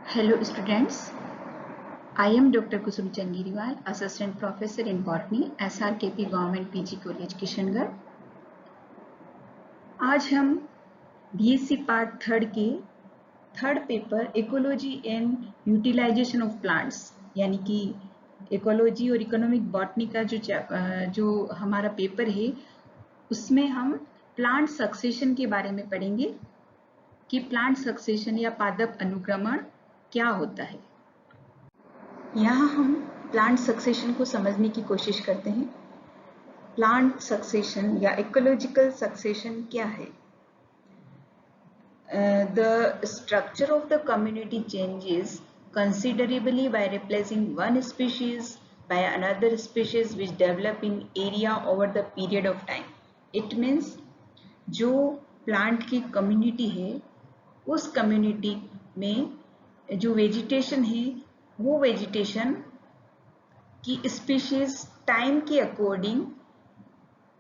Hello students, I am Dr. Kusum Changiriwal, Assistant Professor in Botany, SRKP Government PG College Kishangarh. आज हम BSc part third के third paper ecology and utilisation of plants यानी कि ecology और economic botany का जो हमारा paper है उसमें हम प्लांट सक्सेशन के बारे में पढ़ेंगे कि प्लांट सक्सेशन या पादप अनुक्रमण क्या होता है। यहाँ हम प्लांट सक्सेशन को समझने की कोशिश करते हैं। प्लांट सक्सेशन या इकोलॉजिकल सक्सेशन क्या है? The structure of the community changes considerably by replacing one species by another species which develop in area over the period of time. It means जो प्लांट की कम्युनिटी है उस community में जो vegetation है वो वेजिटेशन की स्पीशीज टाइम के अकॉर्डिंग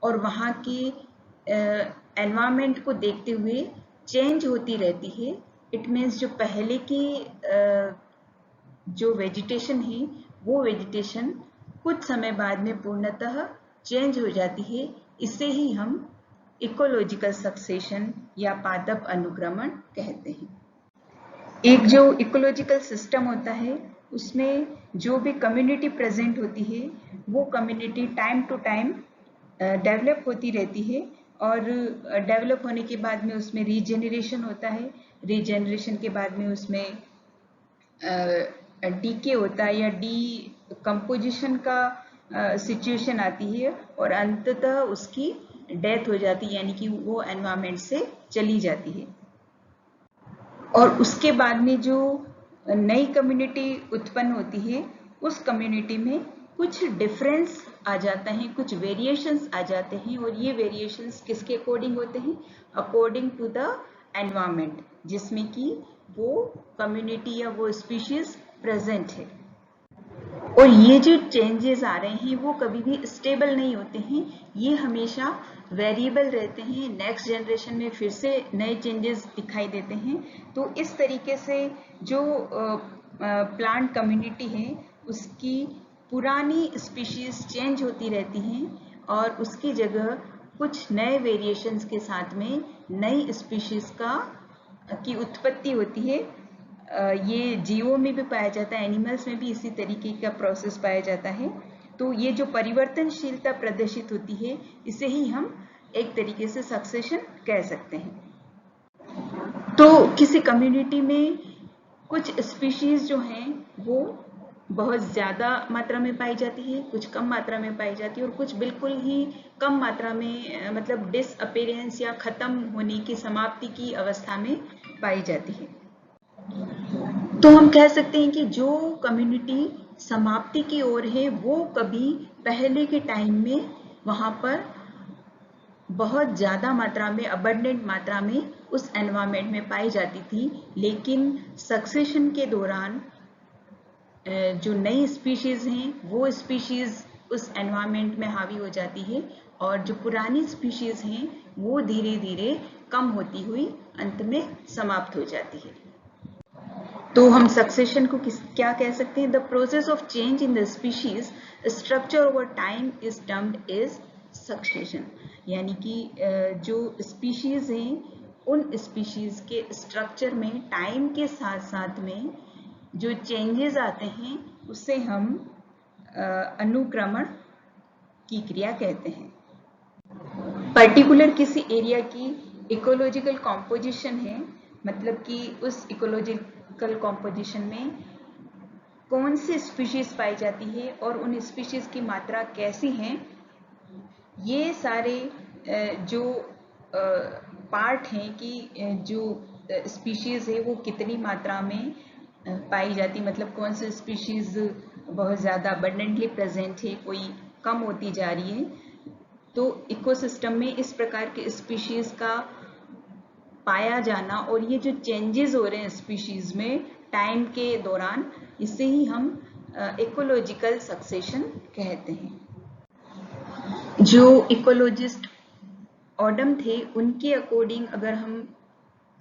और वहाँ की एनवायरनमेंट को देखते हुए चेंज होती रहती है। इट मीन्स जो पहले की जो वेजिटेशन है वो वेजिटेशन कुछ समय बाद में पूर्णतः चेंज हो जाती है। इसे ही हम इकोलॉजिकल सक्सेशन या पादप अनुक्रमण कहते हैं। एक जो इकोलॉजिकल सिस्टम होता है उसमें जो भी कम्युनिटी प्रेजेंट होती है वो community time to time develop होती रहती है और डेवलप होने के बाद में उसमें रीजेनरेशन होता है। रीजेनरेशन के बाद में उसमें डीके होता है या कंपोजिशन का सिचुएशन आती है और अंततः उसकी डेथ हो जाती है यानी कि वो एनवायरनमेंट से चली जाती है। और उसके बाद में जो नई कम्युनिटी उत्पन्न होती है उस कम्युनिटी में कुछ डिफरेंस आ जाता है, कुछ वेरिएशंस आ जाते हैं और ये वेरिएशंस किसके अकॉर्डिंग होते हैं? अकॉर्डिंग टू द एनवायरनमेंट जिसमें कि वो कम्युनिटी या वो स्पीशीज प्रेजेंट है। और ये जो चेंजेस आ रहे हैं वो कभी भी स्टेबल नहीं होते हैं, ये हमेशा वेरिएबल रहते हैं। नेक्स्ट जनरेशन में फिर से नए चेंजेस दिखाई देते हैं। तो इस तरीके से जो प्लांट कम्युनिटी है उसकी पुरानी स्पीशीज चेंज होती रहती हैं और उसकी जगह कुछ नए वेरिएशंस के साथ में नई स्पीशीज की उत्पत्ति होती है। ये जीवों में भी पाया जाता है, एनिमल्स में भी इसी तरीके का प्रोसेस पाया जाता है। तो ये जो परिवर्तनशीलता प्रदर्शित होती है इसे ही हम एक तरीके से सक्सेशन कह सकते हैं। तो किसी कम्युनिटी में कुछ स्पीशीज जो हैं वो बहुत ज़्यादा मात्रा में पाई जाती है, कुछ कम मात्रा में पाई जाती है और कुछ बिल्कुल ही कम मात्रा में मतलब डिसअपीयरेंस या ख़त्म होने की समाप्ति की अवस्था में पाई जाती है। तो हम कह सकते हैं कि जो कम्युनिटी समाप्ति की ओर है वो कभी पहले के टाइम में वहाँ पर बहुत ज़्यादा मात्रा में अबंडेंट मात्रा में उस एनवायरनमेंट में पाई जाती थी, लेकिन सक्सेशन के दौरान जो नई स्पीशीज़ हैं वो स्पीशीज़ उस एनवायरनमेंट में हावी हो जाती है और जो पुरानी स्पीशीज़ हैं वो धीरे धीरे कम होती हुई अंत में समाप्त हो जाती है। तो हम सक्सेशन को क्या कह सकते हैं? The process of change in the species structure over time is termed is succession. यानी कि जो स्पीशीज हैं उन स्पीशीज के स्ट्रक्चर में टाइम के साथ साथ में जो चेंजेस आते हैं उसे हम अनुक्रमण की क्रिया कहते हैं। पर्टिकुलर किसी एरिया की इकोलॉजिकल कॉम्पोजिशन है, मतलब कि उस इकोलॉजिकल कॉम्पोजिशन में कौन सी स्पीशीज पाई जाती है और उन स्पीशीज की मात्रा कैसी है, ये सारे जो पार्ट हैं कि जो स्पीशीज है वो कितनी मात्रा में पाई जाती, मतलब कौन सी स्पीशीज बहुत ज़्यादा अबंडेंटली प्रेजेंट है, कोई कम होती जा रही है। तो इकोसिस्टम में इस प्रकार के स्पीशीज का पाया जाना और ये जो चेंजेस हो रहे हैं स्पीशीज में टाइम के दौरान, इसे ही हम इकोलॉजिकल सक्सेशन कहते हैं। जो इकोलॉजिस्ट ऑडम थे उनके अकॉर्डिंग अगर हम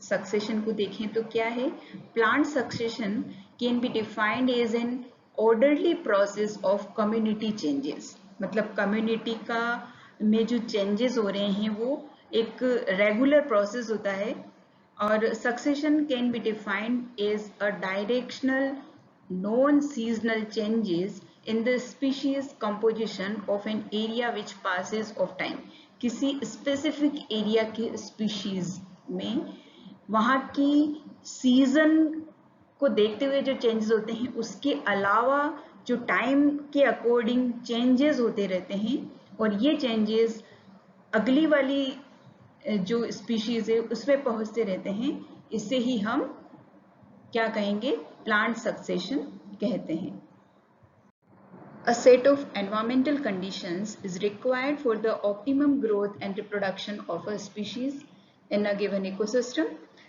सक्सेशन को देखें तो क्या है, plant succession can be defined as an orderly process of community changes. मतलब कम्युनिटी का में जो चेंजेस हो रहे हैं वो एक रेगुलर प्रोसेस होता है। और succession can be defined as a directional non seasonal changes in the species composition of an area which passes of time। किसी स्पेसिफिक एरिया के स्पीशीज में वहाँ की सीजन को देखते हुए जो चेंजेस होते हैं उसके अलावा जो टाइम के अकॉर्डिंग चेंजेस होते रहते हैं, और ये चेंजेस अगली वाली जो स्पीशीज है उसमें पहुंचते रहते हैं। इसे ही हम क्या कहेंगे, प्लांट सक्सेशन कहते हैं। A set of environmental conditions is required for the optimum growth and reproduction of a species in a given ecosystem.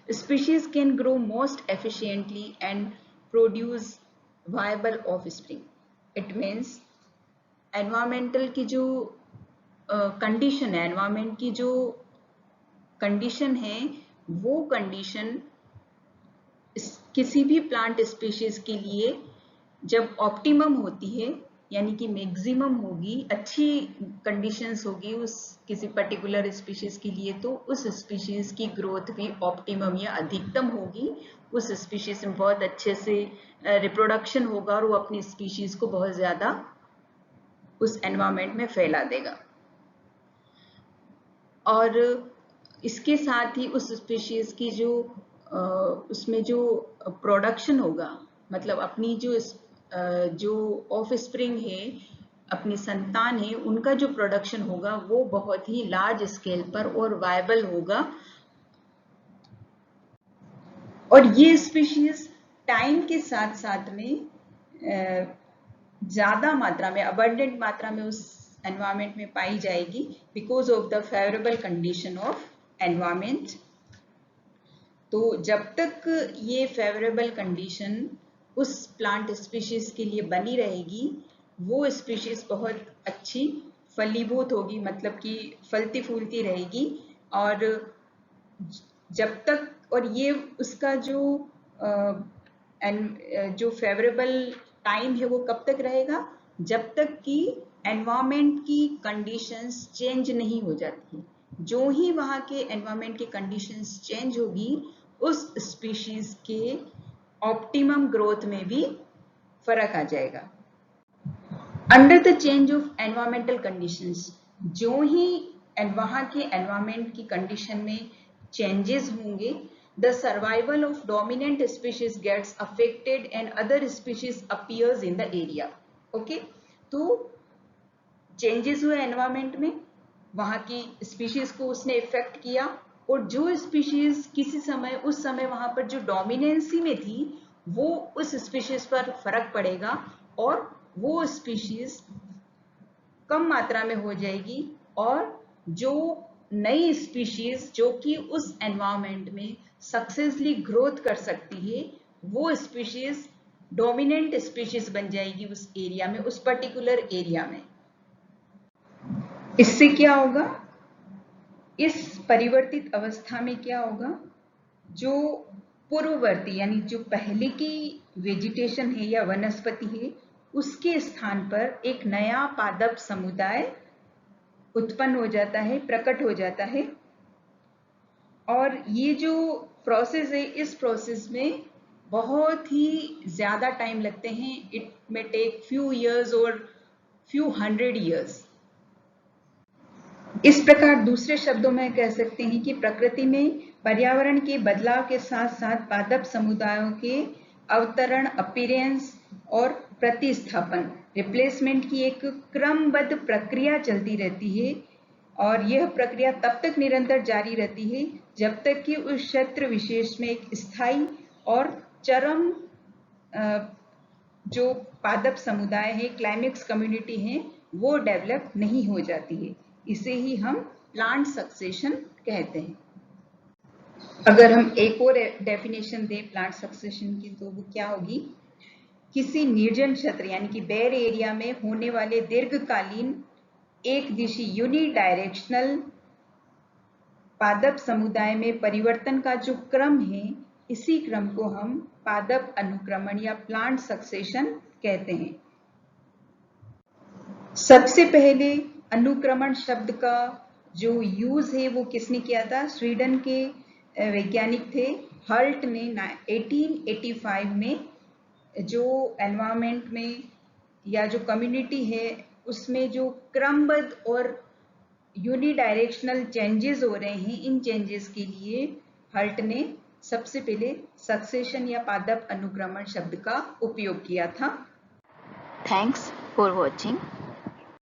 Species can grow most efficiently and produce viable offspring. It means environmental की जो condition है, environment की जो condition है, वो condition किसी भी plant species के लिए जब optimum होती है, यानी कि मैक्सिमम होगी, अच्छी कंडीशंस होगी उस किसी पर्टिकुलर स्पीशीज के लिए, तो उस स्पीशीज की ग्रोथ भी ऑप्टिमम या अधिकतम होगी। उस स्पीशीज में बहुत अच्छे से रिप्रोडक्शन होगा और वो अपनी स्पीशीज को बहुत ज़्यादा उस एनवायरनमेंट में फैला देगा। और इसके साथ ही उस स्पीशीज की जो उसमें जो प्रोडक्शन होगा, मतलब अपनी जो ऑफ स्प्रिंग है, अपनी संतान है, उनका जो प्रोडक्शन होगा वो बहुत ही लार्ज स्केल पर और वायबल होगा। और ये स्पीशीज टाइम के साथ साथ में ज्यादा मात्रा में, अबंडेंट मात्रा में उस एनवायरनमेंट में पाई जाएगी because of the favourable condition of environment. तो जब तक ये फेवरेबल कंडीशन उस प्लांट स्पीशीज के लिए बनी रहेगी, वो स्पीशीज बहुत अच्छी फलीभूत होगी, मतलब कि फलती फूलती रहेगी। और जब तक, और ये उसका जो फेवरेबल टाइम है वो कब तक रहेगा, जब तक कि एनवायरनमेंट की कंडीशंस चेंज नहीं हो जाती। जो ही वहाँ के एनवायरनमेंट की कंडीशंस चेंज होगी, उस स्पीशीज के ऑप्टिमम ग्रोथ में भी फर्क आ जाएगा। Under the change of environmental conditions, जो ही वहाँ के एनवायरमेंट की कंडीशन में चेंजेस होंगे, the survival of dominant species gets affected and other species appears in the area. Okay, तो चेंजेस हुए एनवायरमेंट में, वहाँ की स्पीशीज को उसने इफेक्ट किया, और जो स्पीशीज किसी समय उस समय वहां पर जो डोमिनेंसी में थी, वो उस स्पीशीज पर फर्क पड़ेगा और वो स्पीशीज कम मात्रा में हो जाएगी, और जो नई स्पीशीज जो कि उस एनवायरनमेंट में सक्सेसफुली ग्रोथ कर सकती है, वो स्पीशीज डोमिनेंट स्पीशीज बन जाएगी उस एरिया में, उस पर्टिकुलर एरिया में। इससे क्या होगा, इस परिवर्तित अवस्था में क्या होगा, जो पूर्ववर्ती यानी जो पहले की वेजिटेशन है या वनस्पति है, उसके स्थान पर एक नया पादप समुदाय उत्पन्न हो जाता है, प्रकट हो जाता है। और ये जो प्रोसेस है, इस प्रोसेस में बहुत ही ज्यादा टाइम लगते हैं। It may take few years और फ्यू 100 years। इस प्रकार दूसरे शब्दों में कह सकते हैं कि प्रकृति में पर्यावरण के बदलाव के साथ साथ पादप समुदायों के अवतरण, अपीयरेंस और प्रतिस्थापन, रिप्लेसमेंट की एक क्रमबद्ध प्रक्रिया चलती रहती है। और यह प्रक्रिया तब तक निरंतर जारी रहती है जब तक कि उस क्षेत्र विशेष में एक स्थायी और चरम जो पादप समुदाय है, क्लाइमेक्स कम्युनिटी है, वो डेवलप नहीं हो जाती है। इसे ही हम प्लांट सक्सेशन कहते हैं। अगर हम एक और डेफिनेशन दें प्लांट सक्सेशन की, तो वो क्या होगी, किसी निर्जन क्षेत्र यानी कि बेर एरिया में होने वाले दीर्घकालीन एक दिशी यूनिडायरेक्शनल पादप समुदाय में परिवर्तन का जो क्रम है, इसी क्रम को हम पादप अनुक्रमण या प्लांट सक्सेशन कहते हैं। सबसे पहले अनुक्रमण शब्द का जो यूज है वो किसने किया था? स्वीडन के वैज्ञानिक थे हल्ट ने 1885 में जो एनवायरमेंट में या जो कम्युनिटी है उसमें जो क्रमबद्ध और यूनिडायरेक्शनल चेंजेस हो रहे हैं, इन चेंजेस के लिए हल्ट ने सबसे पहले सक्सेशन या पादप अनुक्रमण शब्द का उपयोग किया था। Thanks for watching.